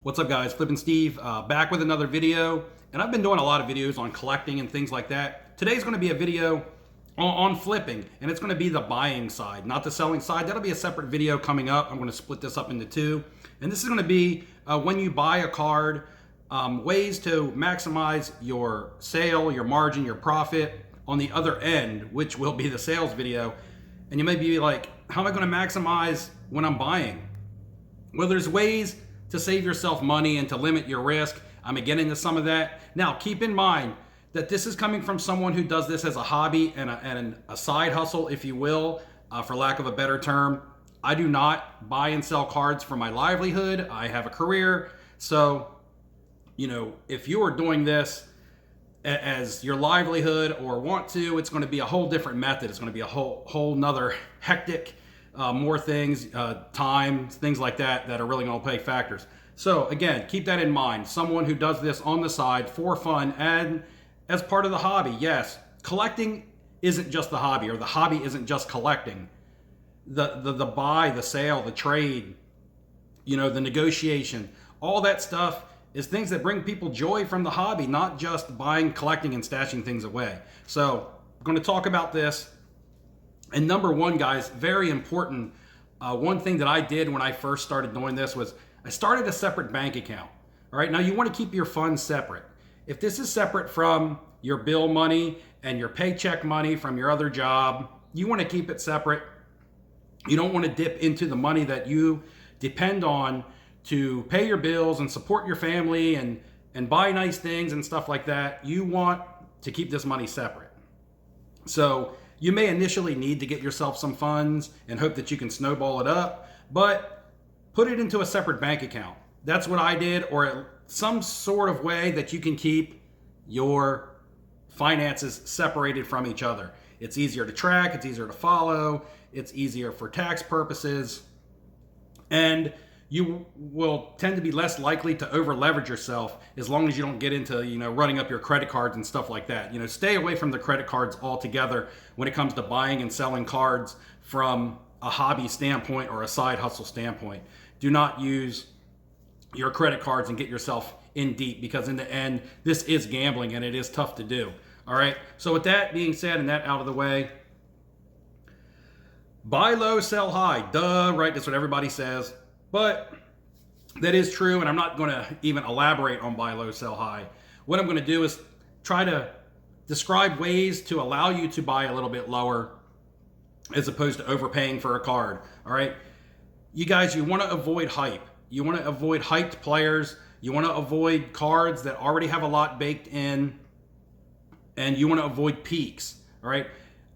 What's up guys, Flippin' Steve, back with another video. And I've been doing a lot of videos on collecting and things like that. Today's gonna be a video on flipping, and it's gonna be the buying side, not the selling side. That'll be a separate video coming up. I'm gonna split this up into two. And this is gonna be when you buy a card, ways to maximize your sale, your margin, your profit on the other end, which will be the sales video. And you may be like, how am I gonna maximize when I'm buying? Well, there's ways to save yourself money and to limit your risk. I'm gonna get into some of that. Now, keep in mind that this is coming from someone who does this as a hobby and a side hustle, if you will, for lack of a better term. I do not buy and sell cards for my livelihood. I have a career. So, if you are doing this as your livelihood or want to, it's gonna be a whole different method. It's gonna be a whole nother hectic more things, time, things like that are really going to play factors. So again, keep that in mind. Someone who does this on the side for fun and as part of the hobby. Yes, collecting isn't just the hobby, or the hobby isn't just collecting. The buy, the sale, the trade, the negotiation, all that stuff is things that bring people joy from the hobby, not just buying, collecting, and stashing things away. So we're going to talk about this. And number one, guys, very important. One thing that I did when I first started doing this was I started a separate bank account. All right, now you want to keep your funds separate. If this is separate from your bill money and your paycheck money from your other job, you want to keep it separate. You don't want to dip into the money that you depend on to pay your bills and support your family and buy nice things and stuff like that. You want to keep this money separate. So you may initially need to get yourself some funds and hope that you can snowball it up, but put it into a separate bank account. That's what I did, or some sort of way that you can keep your finances separated from each other. It's easier to track, it's easier to follow, it's easier for tax purposes, and you will tend to be less likely to over leverage yourself as long as you don't get into, running up your credit cards and stuff like that. Stay away from the credit cards altogether when it comes to buying and selling cards from a hobby standpoint or a side hustle standpoint. Do not use your credit cards and get yourself in deep, because in the end, this is gambling and it is tough to do. All right. So with that being said and that out of the way, buy low, sell high. Duh, right? That's what everybody says. But that is true, and I'm not going to even elaborate on buy low, sell high. What I'm going to do is try to describe ways to allow you to buy a little bit lower as opposed to overpaying for a card. All right, you guys, you want to avoid hype. You want to avoid hyped players. You want to avoid cards that already have a lot baked in, and you want to avoid peaks. All right,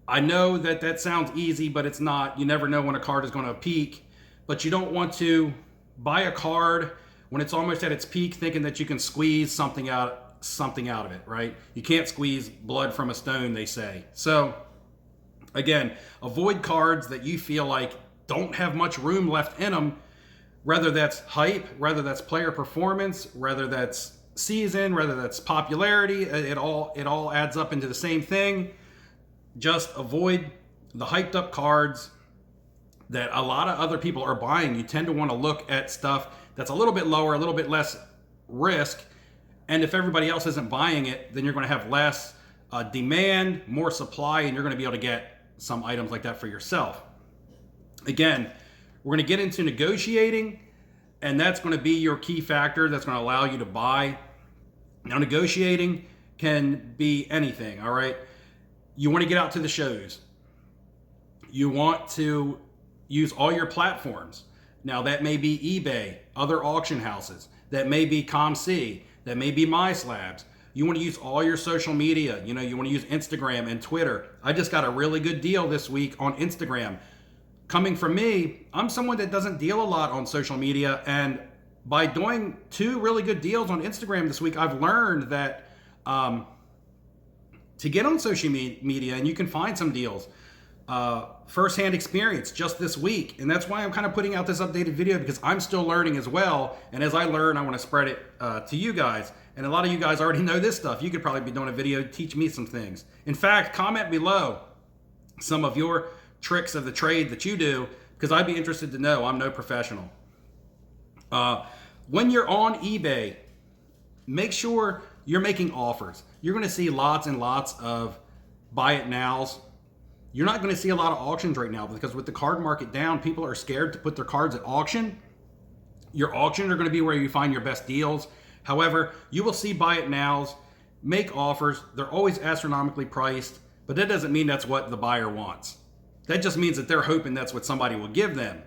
I know that sounds easy, but it's not. You never know when a card is going to peak. But you don't want to buy a card when it's almost at its peak, thinking that you can squeeze something out of it, right? You can't squeeze blood from a stone, they say. So again, avoid cards that you feel like don't have much room left in them, whether that's hype, whether that's player performance, whether that's season, whether that's popularity. It all adds up into the same thing. Just avoid the hyped up cards that a lot of other people are buying. You tend to want to look at stuff that's a little bit lower, a little bit less risk. And if everybody else isn't buying it, then you're going to have less demand, more supply, and you're going to be able to get some items like that for yourself. Again, we're going to get into negotiating, and that's going to be your key factor that's going to allow you to buy. Now, negotiating can be anything, all right? You want to get out to the shows. You want to use all your platforms. Now that may be eBay, other auction houses, that may be ComC, that may be MySlabs. You want to use all your social media. You want to use Instagram and Twitter. I just got a really good deal this week on Instagram. Coming from me, I'm someone that doesn't deal a lot on social media, and by doing 2 really good deals on Instagram this week, I've learned that to get on social media, and you can find some deals, firsthand experience just this week. And that's why I'm kind of putting out this updated video, because I'm still learning as well. And as I learn, I want to spread it to you guys. And a lot of you guys already know this stuff. You could probably be doing a video to teach me some things. In fact, comment below some of your tricks of the trade that you do, because I'd be interested to know. I'm no professional. When you're on eBay, make sure you're making offers. You're going to see lots and lots of buy it nows. You're not going to see a lot of auctions right now because with the card market down, people are scared to put their cards at auction. Your auctions are going to be where you find your best deals. However, you will see buy it nows, make offers. They're always astronomically priced, but that doesn't mean that's what the buyer wants. That just means that they're hoping that's what somebody will give them.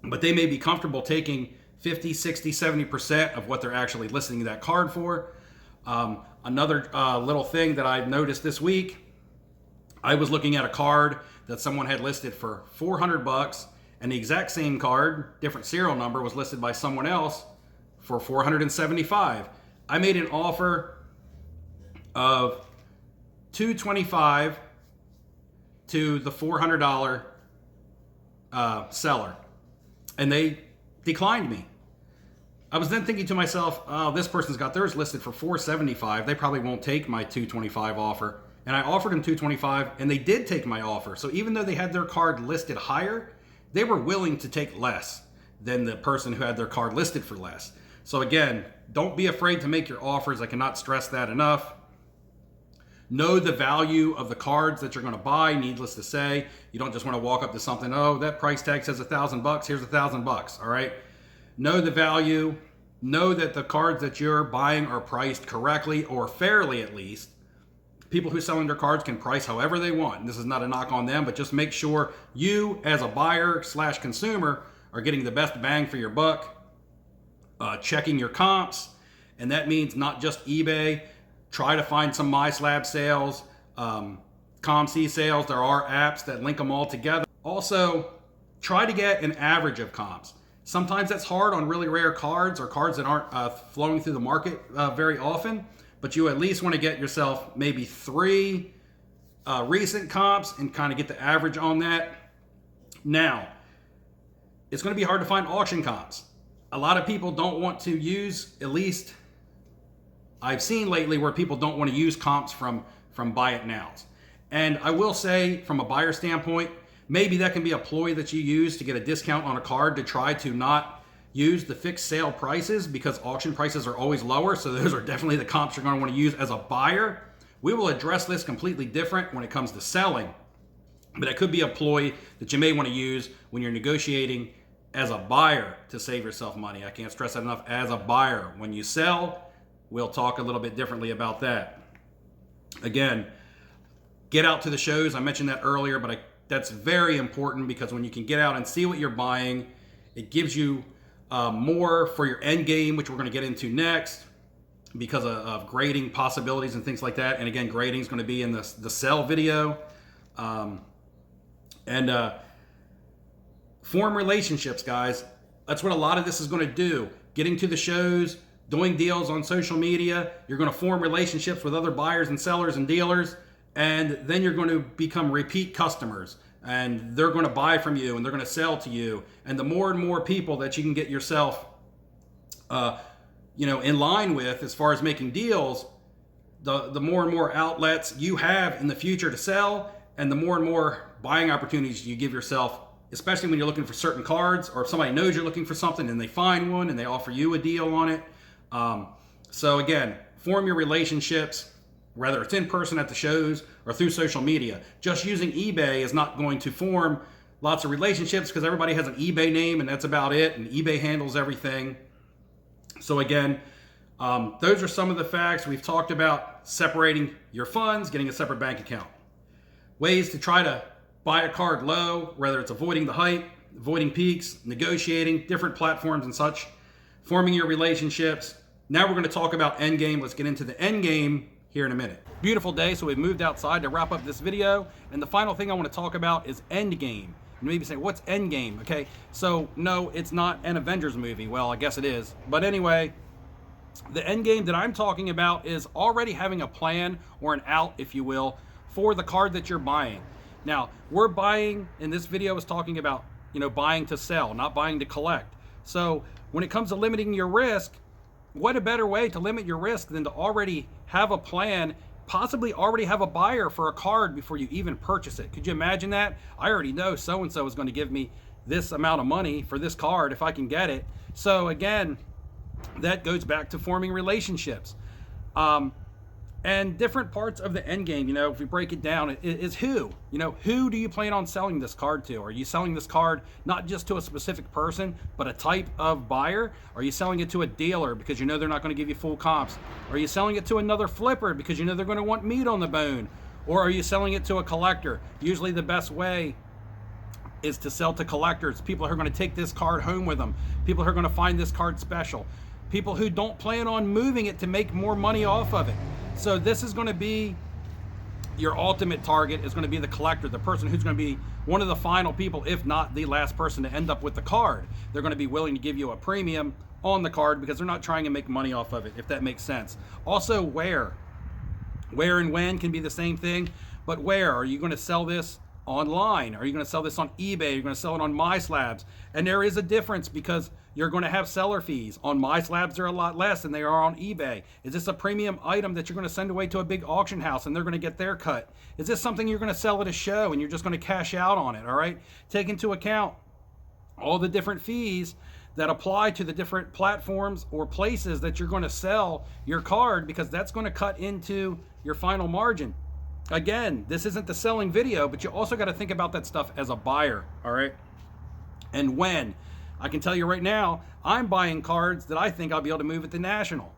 But they may be comfortable taking 50, 60, 70% of what they're actually listing that card for. Another little thing that I've noticed this week, I was looking at a card that someone had listed for $400, and the exact same card, different serial number, was listed by someone else for $475. I made an offer of $225 to the $400 seller, and they declined me. I was then thinking to myself, oh, this person's got theirs listed for $475. They probably won't take my $225 offer. And I offered them $225, and they did take my offer. So even though they had their card listed higher, they were willing to take less than the person who had their card listed for less. So again, don't be afraid to make your offers. I cannot stress that enough. Know the value of the cards that you're going to buy. Needless to say, you don't just want to walk up to something, oh, that price tag says $1,000. Here's $1,000. All right. Know the value. Know that the cards that you're buying are priced correctly or fairly at least. People who sell their cards can price however they want. And this is not a knock on them, but just make sure you as a buyer / consumer are getting the best bang for your buck. Checking your comps. And that means not just eBay. Try to find some MySlab sales, ComC sales. There are apps that link them all together. Also, try to get an average of comps. Sometimes that's hard on really rare cards or cards that aren't flowing through the market very often, but you at least want to get yourself maybe 3 recent comps and kind of get the average on that. Now, it's going to be hard to find auction comps. A lot of people don't want to use, at least I've seen lately where people don't want to use comps from buy it nows. And I will say from a buyer standpoint, maybe that can be a ploy that you use to get a discount on a card to try to not use the fixed sale prices because auction prices are always lower. So those are definitely the comps you're going to want to use as a buyer. We will address this completely different when it comes to selling, but it could be a ploy that you may want to use when you're negotiating as a buyer to save yourself money. I can't stress that enough. As a buyer, when you sell, we'll talk a little bit differently about that. Again, get out to the shows. I mentioned that earlier, but that's very important because when you can get out and see what you're buying, it gives you more for your end game, which we're going to get into next because of grading possibilities and things like that. And again, grading is going to be in the sell video. Form relationships, guys. That's what a lot of this is going to do. Getting to the shows, doing deals on social media. You're going to form relationships with other buyers and sellers and dealers. And then you're going to become repeat customers. And they're going to buy from you and they're going to sell to you. And the more and more people that you can get yourself in line with as far as making deals, the more and more outlets you have in the future to sell, and the more and more buying opportunities you give yourself, especially when you're looking for certain cards, or if somebody knows you're looking for something and they find one and they offer you a deal on it. So again, form your relationships, whether it's in person at the shows or through social media. Just using eBay is not going to form lots of relationships because everybody has an eBay name and that's about it, and eBay handles everything. So again, those are some of the facts. We've talked about separating your funds, getting a separate bank account. Ways to try to buy a card low, whether it's avoiding the hype, avoiding peaks, negotiating, different platforms and such, forming your relationships. Now we're going to talk about endgame. Let's get into the endgame here in a minute. Beautiful day, so we've moved outside to wrap up this video. And the final thing I want to talk about is endgame. You maybe say, what's endgame? Okay, so no, it's not an Avengers movie. Well, I guess it is. But anyway, the endgame that I'm talking about is already having a plan or an out, if you will, for the card that you're buying. Now, we're buying, and this video is talking about, buying to sell, not buying to collect. So when it comes to limiting your risk, what a better way to limit your risk than to already have a plan, possibly already have a buyer for a card before you even purchase it. Could you imagine that? I already know so-and-so is going to give me this amount of money for this card if I can get it. So again, that goes back to forming relationships. And different parts of the end game, if we break it down, is who. Who do you plan on selling this card to? Are you selling this card not just to a specific person, but a type of buyer? Are you selling it to a dealer because they're not going to give you full comps? Are you selling it to another flipper because they're going to want meat on the bone? Or are you selling it to a collector? Usually the best way is to sell to collectors, people who are going to take this card home with them, people who are going to find this card special, people who don't plan on moving it to make more money off of it. So this is going to be your ultimate target, is going to be the collector, the person who's going to be one of the final people, if not the last person to end up with the card. They're going to be willing to give you a premium on the card because they're not trying to make money off of it, if that makes sense. Also, where and when can be the same thing, but where are you going to sell this? Online? Are you going to sell this on eBay? You're going to sell it on MySlabs? And there is a difference because you're going to have seller fees. On MySlabs, they're a lot less than they are on eBay. Is this a premium item that you're going to send away to a big auction house and they're going to get their cut? Is this something you're going to sell at a show and you're just going to cash out on it? All right. Take into account all the different fees that apply to the different platforms or places that you're going to sell your card, because that's going to cut into your final margin. Again, this isn't the selling video, but you also got to think about that stuff as a buyer, all right? And when. I can tell you right now, I'm buying cards that I think I'll be able to move at the National.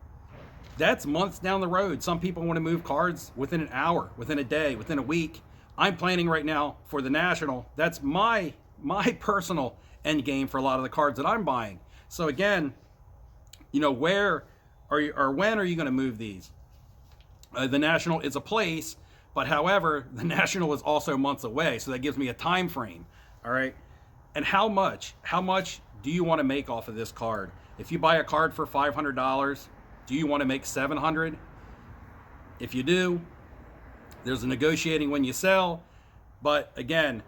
That's months down the road. Some people want to move cards within an hour, within a day, within a week. I'm planning right now for the National. That's my personal end game for a lot of the cards that I'm buying. So again, where are you, or when are you going to move these? The National is a place, but however, the National is also months away, so that gives me a time frame. All right. And how much do you want to make off of this card? If you buy a card for $500, do you want to make $700? If you do, there's a negotiating when you sell. But again,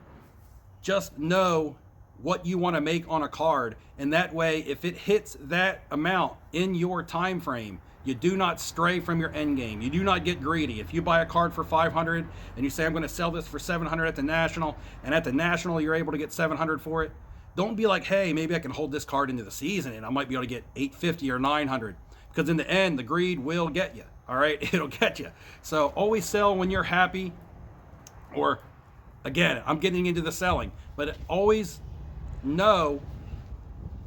just know what you want to make on a card, and that way, if it hits that amount in your time frame, you do not stray from your end game. You do not get greedy. If you buy a card for $500 and you say, I'm going to sell this for $700 at the National, and at the National you're able to get $700 for it, don't be like, hey, maybe I can hold this card into the season and I might be able to get $850 or $900, because in the end, the greed will get you. All right, it'll get you. So always sell when you're happy. Or again, I'm getting into the selling, but always know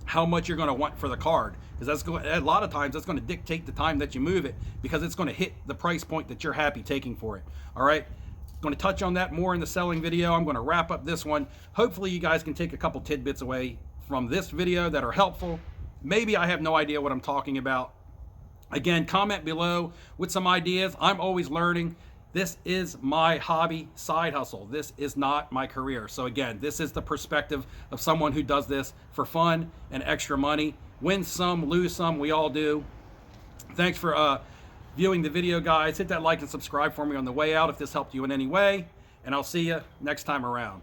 how much you're going to want for the card, because that's going, a lot of times that's going to dictate the time that you move it, because it's going to hit the price point that you're happy taking for it. All right, going to touch on that more in the selling video. I'm going to wrap up this one. Hopefully you guys can take a couple tidbits away from this video that are helpful. Maybe I have no idea what I'm talking about. Again, comment below with some ideas. I'm always learning. This is my hobby side hustle. This is not my career. So again, this is the perspective of someone who does this for fun and extra money. Win some, lose some, we all do. Thanks for viewing the video, guys. Hit that like and subscribe for me on the way out if this helped you in any way. And I'll see you next time around.